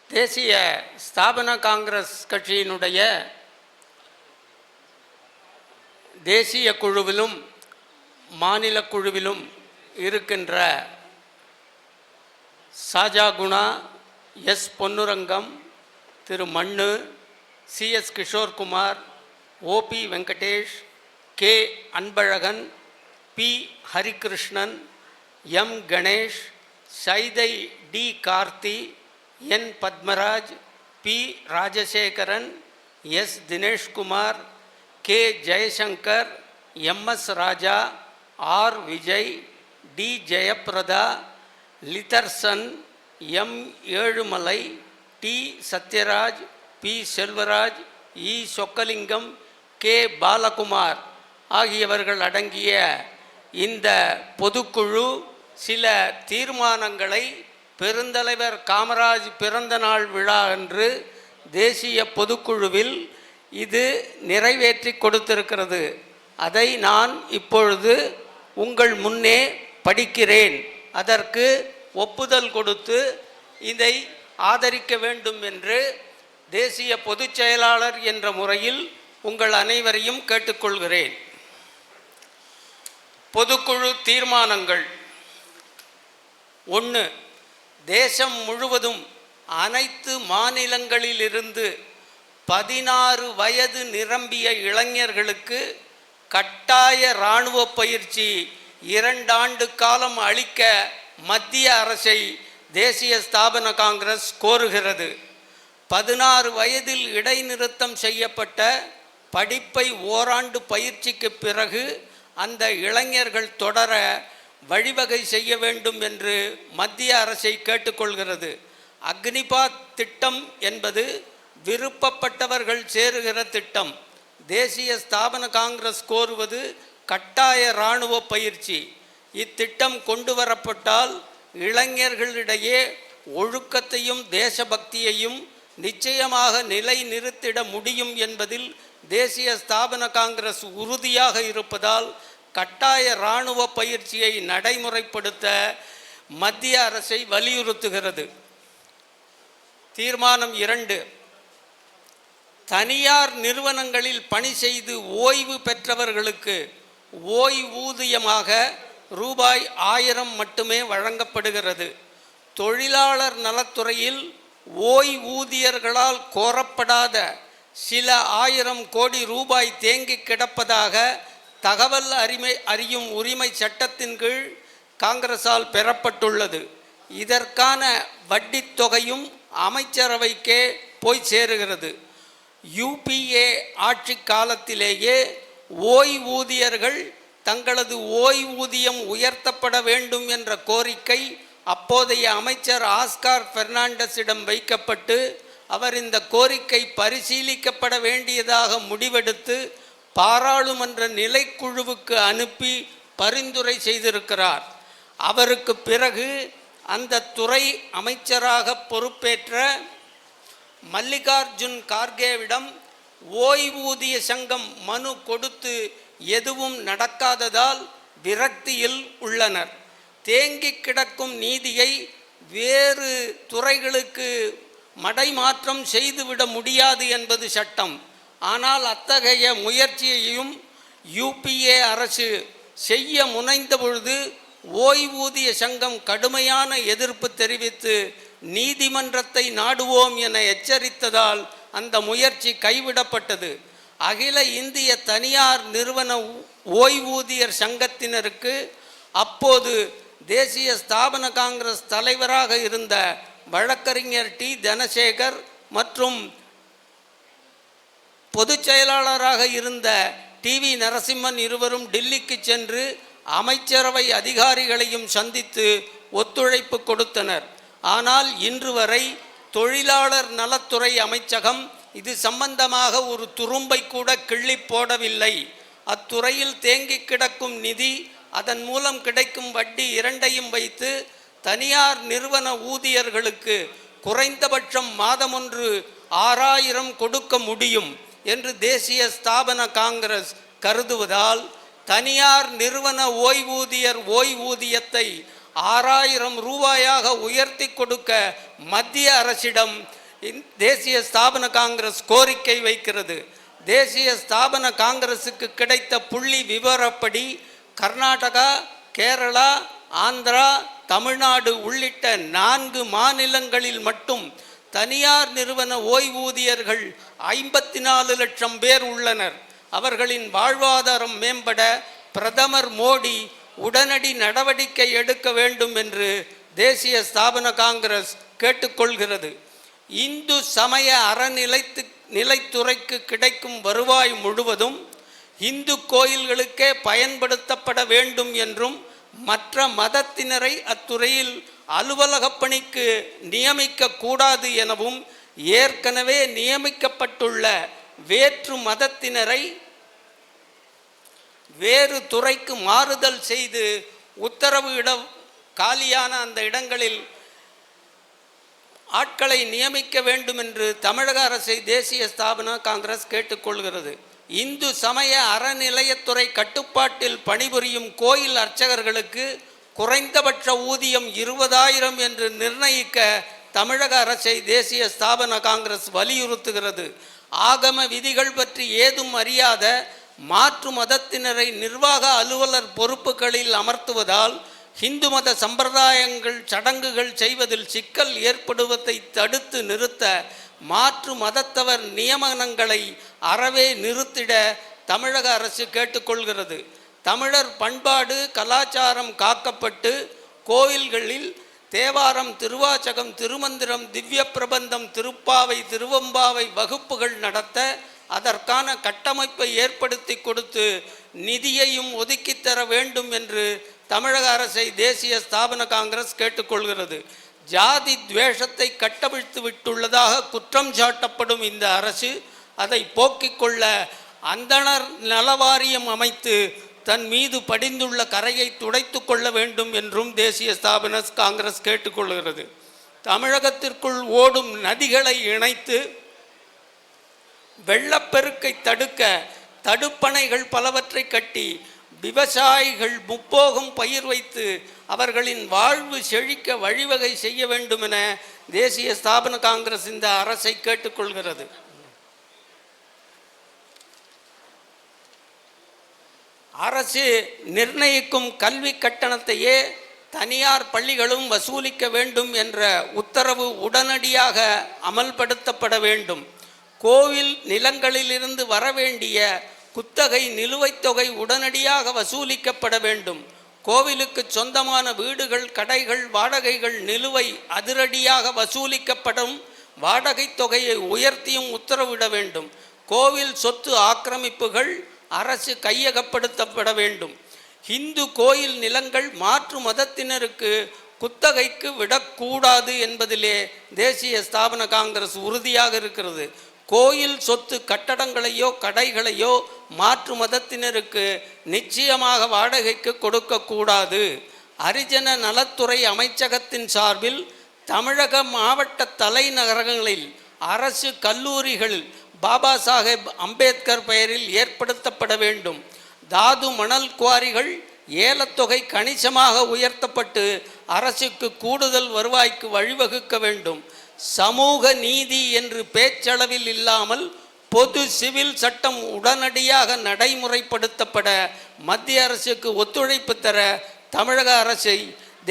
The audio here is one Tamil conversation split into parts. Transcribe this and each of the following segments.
தேசிய ஸ்தாபன காங்கிரஸ் கட்சியினுடைய தேசிய குழுவிலும் மாநில குழுவிலும் இருக்கின்ற சாஜாகுணா, S Ponnurangam, Thiru Mannu, CS Kishorekumar, OP Venkatesh, K Anbazhagan, P Harikrishnan, M Ganesh, Saidai T Karthi, N Padmaraj, P Rajasekaran, S Dineshkumar, K Jayasankar, MS Raja, R Vijay, T Jayaprada, Litharsan, M Ezhumalai, T Sathyaraj, P Selvaraj, E Chockalingam, K Balakumar ஆகியவர்கள் அடங்கிய இந்த பொதுக்குழு சில தீர்மானங்களை பெருந்தலைவர் காமராஜ் பிறந்தநாள் விழா அன்று தேசிய பொதுக்குழுவில் இது நிறைவேற்றி கொடுத்திருக்கிறது. அதை நான் இப்பொழுது உங்கள் முன்னே படிக்கிறேன். அதற்கு ஒப்புதல் கொடுத்து இதை ஆதரிக்க வேண்டும் என்று தேசிய பொதுச் செயலாளர் என்ற முறையில் உங்கள் அனைவரையும் கேட்டுக்கொள்கிறேன். பொதுக்குழு தீர்மானங்கள். 1. தேசம் முழுவதும் அனைத்து மாநிலங்களிலிருந்து 16 வயது நிரம்பிய இளைஞர்களுக்கு கட்டாய இராணுவ பயிற்சி 2 ஆண்டு காலம் அளிக்க மத்திய அரசை தேசிய ஸ்தாபன காங்கிரஸ் கோருகிறது. 16 வயதில் இடைநிறுத்தம் செய்யப்பட்ட படிப்பை ஓராண்டு பயிற்சிக்கு பிறகு அந்த இளைஞர்கள் தொடர வழிவகை செய்ய வேண்டும் என்று மத்திய அரசை கேட்டுக்கொள்கிறது. அக்னிபாத் திட்டம் என்பது விருப்பப்பட்டவர்கள் சேருகிற திட்டம். தேசிய ஸ்தாபன காங்கிரஸ் கோருவது கட்டாய இராணுவ பயிற்சி. இத்திட்டம் கொண்டு வரப்பட்டால் இளைஞர்களிடையே ஒழுக்கத்தையும் தேசபக்தியையும் நிச்சயமாக நிலை நிறுத்திட முடியும் என்பதில் தேசிய ஸ்தாபன காங்கிரஸ் உறுதியாக இருப்பதால் கட்டாய இராணுவ பயிற்சியை நடைமுறைப்படுத்த மத்திய அரசை வலியுறுத்துகிறது. தீர்மானம் 2. தனியார் நிறுவனங்களில் பணி செய்து ஓய்வு பெற்றவர்களுக்கு ஓய்வூதியமாக ரூபாய் 1000 மட்டுமே வழங்கப்படுகிறது. தொழிலாளர் நலத்துறையில் ஓய்வூதியர்களால் கோரப்படாத சில 1000 கோடி ரூபாய் தேங்கி கிடப்பதாக தகவல் அறியும் உரிமை சட்டத்தின் கீழ் காங்கிரஸால் பெறப்பட்டுள்ளது. இதற்கான வட்டித் தொகையும் அமைச்சரவைக்கே போய் சேருகிறது. யூபிஏ ஆட்சி காலத்திலேயே ஓய்வூதியர்கள் தங்களது ஓய்வூதியம் உயர்த்தப்பட வேண்டும் என்ற கோரிக்கை அப்போதைய அமைச்சர் ஆஸ்கார் பெர்னாண்டஸிடம் வைக்கப்பட்டு அவர் இந்த கோரிக்கை பரிசீலிக்கப்பட வேண்டியதாக முடிவெடுத்து பாராளுமன்ற நிலைக்குழுவுக்கு அனுப்பி பரிந்துரை செய்திருக்கிறார். அவருக்கு பிறகு அந்த துறை அமைச்சராக பொறுப்பேற்ற மல்லிகார்ஜுன் கார்கேவிடம் ஓய்வூதிய சங்கம் மனு கொடுத்து எதுவும் நடக்காததால் விரக்தியில் உள்ளனர். தேங்கி கிடக்கும் நீதியை வேறு துறைகளுக்கு மடைமாற்றம் செய்துவிட முடியாது என்பது சட்டம். ஆனால் அத்தகைய முயற்சியையும் யூபிஏ அரசு செய்ய முனைந்த பொழுது ஓய்வூதிய சங்கம் கடுமையான எதிர்ப்பு தெரிவித்து நீதிமன்றத்தை நாடுவோம் என எச்சரித்ததால் அந்த முயற்சி கைவிடப்பட்டது. அகில இந்திய தனியார் நிறுவன ஓய்வூதியர் சங்கத்தினருக்கு அப்போது தேசிய ஸ்தாபன காங்கிரஸ் தலைவராக இருந்த வழக்கறிஞர் டி தனசேகர் மற்றும் பொதுச் செயலாளராக இருந்த டிவி நரசிம்மன் இருவரும் டில்லிக்கு சென்று அமைச்சரவை அதிகாரிகளையும் சந்தித்து ஒத்துழைப்பு கொடுத்தனர். ஆனால் இன்று வரை தொழிலாளர் நலத்துறை அமைச்சகம் இது சம்பந்தமாக ஒரு துரும்பை கூட கிள்ளி போடவில்லை. அத்துறையில் தேங்கி கிடக்கும் நிதி, அதன் மூலம் கிடைக்கும் வட்டி இரண்டையும் வைத்து தனியார் நிறுவன ஊதியர்களுக்கு குறைந்தபட்சம் மாதமொன்று 6000 கொடுக்க முடியும் என்று தேசிய ஸ்தாபன காங்கிரஸ் கருதுவதால் தனியார் நிறுவன ஓய்வூதியர் ஓய்வூதியத்தை 6000 ரூபாயாக உயர்த்தி கொடுக்க மத்திய அரசிடம் தேசிய ஸ்தாபன காங்கிரஸ் கோரிக்கை வைக்கிறது. தேசிய ஸ்தாபன காங்கிரசுக்கு கிடைத்த புள்ளி விவரப்படி கர்நாடகா, கேரளா, ஆந்திரா, தமிழ்நாடு உள்ளிட்ட 4 மாநிலங்களில் மட்டும் தனியார் நிறுவன ஓய்வூதியர்கள் 54 லட்சம் பேர் உள்ளனர். அவர்களின் வாழ்வாதாரம் மேம்பட பிரதமர் மோடி உடனடி நடவடிக்கை எடுக்க வேண்டும் என்று தேசிய ஸ்தாபன காங்கிரஸ் கேட்டுக்கொள்கிறது. இந்து சமய அறநிலைத்துறைக்கு கிடைக்கும் வருவாய் முழுவதும் இந்து கோயில்களுக்கே பயன்படுத்தப்பட வேண்டும் என்றும் மற்ற மதத்தினரை அத்துறையில் அலுவலக பணிக்கு நியமிக்க கூடாது எனவும் ஏற்கனவே நியமிக்கப்பட்டுள்ள வேற்று மதத்தினரை வேறு துறைக்கு மாறுதல் செய்து உத்தரவு காலியான அந்த இடங்களில் ஆட்களை நியமிக்க வேண்டும் என்று தமிழக அரசை தேசிய ஸ்தாபன காங்கிரஸ் கேட்டுக்கொள்கிறது. இந்து சமய அறநிலையத்துறை கட்டுப்பாட்டில் பணிபுரியும் கோயில் அர்ச்சகர்களுக்கு குறைந்தபட்ச ஊதியம் 20,000 என்று நிர்ணயிக்க தமிழக அரசை தேசிய ஸ்தாபன காங்கிரஸ் வலியுறுத்துகிறது. ஆகம விதிகள் பற்றி ஏதும் அறியாத மாற்று மதத்தினரை நிர்வாக அலுவலர் பொறுப்புகளில் அமர்த்துவதால் இந்து மத சம்பிரதாயங்கள் சடங்குகள் செய்வதில் சிக்கல் ஏற்படுவதை தடுத்து நிறுத்த மாற்று மதத்தவர் நியமனங்களை அறவே நிறுத்திட தமிழக அரசு கேட்டுக்கொள்கிறது. தமிழர் பண்பாடு கலாச்சாரம் காக்கப்பட்டு கோயில்களில் தேவாரம், திருவாச்சகம், திருமந்திரம், திவ்ய பிரபந்தம், திருப்பாவை, திருவம்பாவை வகுப்புகள் நடத்த அதற்கான கட்டமைப்பை ஏற்படுத்தி கொடுத்து நிதியையும் ஒதுக்கித்தர வேண்டும் என்று தமிழக அரசை தேசிய ஸ்தாபன காங்கிரஸ் கேட்டுக்கொள்கிறது. ஜாதி துவேஷத்தை கட்டவிழ்த்து விட்டுள்ளதாக குற்றம் சாட்டப்படும் இந்த அரசு அதை போக்கிக் கொள்ள அந்தணர் நலவாரியம் அமைத்து தன் மீது படிந்துள்ள கரையை துடைத்து கொள்ள வேண்டும் என்றும் தேசிய ஸ்தாபன காங்கிரஸ் கேட்டுக்கொள்கிறது. தமிழகத்திற்குள் ஓடும் நதிகளை இணைத்து வெள்ளப்பெருக்கை தடுக்க தடுப்பணைகள் பலவற்றை கட்டி விவசாயிகள் முப்போகம் பயிர் வைத்து அவர்களின் வாழ்வு செழிக்க வழிவகை செய்ய வேண்டும் என தேசிய ஸ்தாபன காங்கிரஸ் இந்த அரசை கேட்டுக்கொள்கிறது. அரசு நிர்ணயிக்கும் கல்வி கட்டணத்தையே தனியார் பள்ளிகளும் வசூலிக்க வேண்டும் என்ற உத்தரவு உடனடியாக அமல்படுத்தப்பட வேண்டும். கோவில் நிலங்களிலிருந்து வரவேண்டிய குத்தகை நிலுவைத் தொகை உடனடியாக வசூலிக்கப்பட வேண்டும். கோவிலுக்கு சொந்தமான வீடுகள், கடைகள், வாடகைகள் நிலுவை அதிரடியாக வசூலிக்கப்படும். வாடகை தொகையை உயர்த்தியும் உத்தரவிட வேண்டும். கோவில் சொத்து ஆக்கிரமிப்புகள் அரசு கையகப்படுத்தப்பட வேண்டும். இந்து கோயில் நிலங்கள் மாற்று மதத்தினருக்கு குத்தகைக்கு விடக்கூடாது என்பதிலே தேசிய ஸ்தாபன காங்கிரஸ் உறுதியாக இருக்கிறது. கோயில் சொத்து கட்டடங்களையோ கடைகளையோ மாற்று மதத்தினருக்கு நிச்சயமாக வாடகைக்கு கொடுக்கக்கூடாது. ஹரிஜன நலத்துறை அமைச்சகத்தின் சார்பில் தமிழக மாவட்ட தலைநகரங்களில் அரசு கல்லூரிகள் பாபா சாஹேப் அம்பேத்கர் பெயரில் ஏற்படுத்தப்பட வேண்டும். தாது மணல் குவாரிகள் ஏலத்தொகை கணிசமாக உயர்த்தப்பட்டு அரசுக்கு கூடுதல் வருவாய்க்கு வழிவகுக்க வேண்டும். சமூக நீதி என்று பேச்சளவில் இல்லாமல் பொது சிவில் சட்டம் உடனடியாக நடைமுறைப்படுத்தப்பட மத்திய அரசுக்கு ஒத்துழைப்பு தர தமிழக அரசை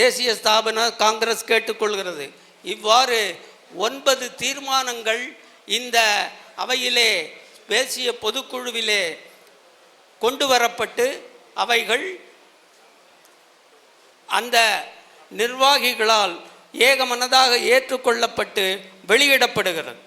தேசிய ஸ்தாபன காங்கிரஸ் கேட்டுக்கொள்கிறது. இவ்வாறு 9 தீர்மானங்கள் இந்த அவையிலே தேசிய பொதுக்குழுவிலே கொண்டு வரப்பட்டு அவைகள் அந்த நிர்வாகிகளால் ஏகமனதாக ஏற்றுக்கொள்ளப்பட்டு வெளியிடப்படுகிறது.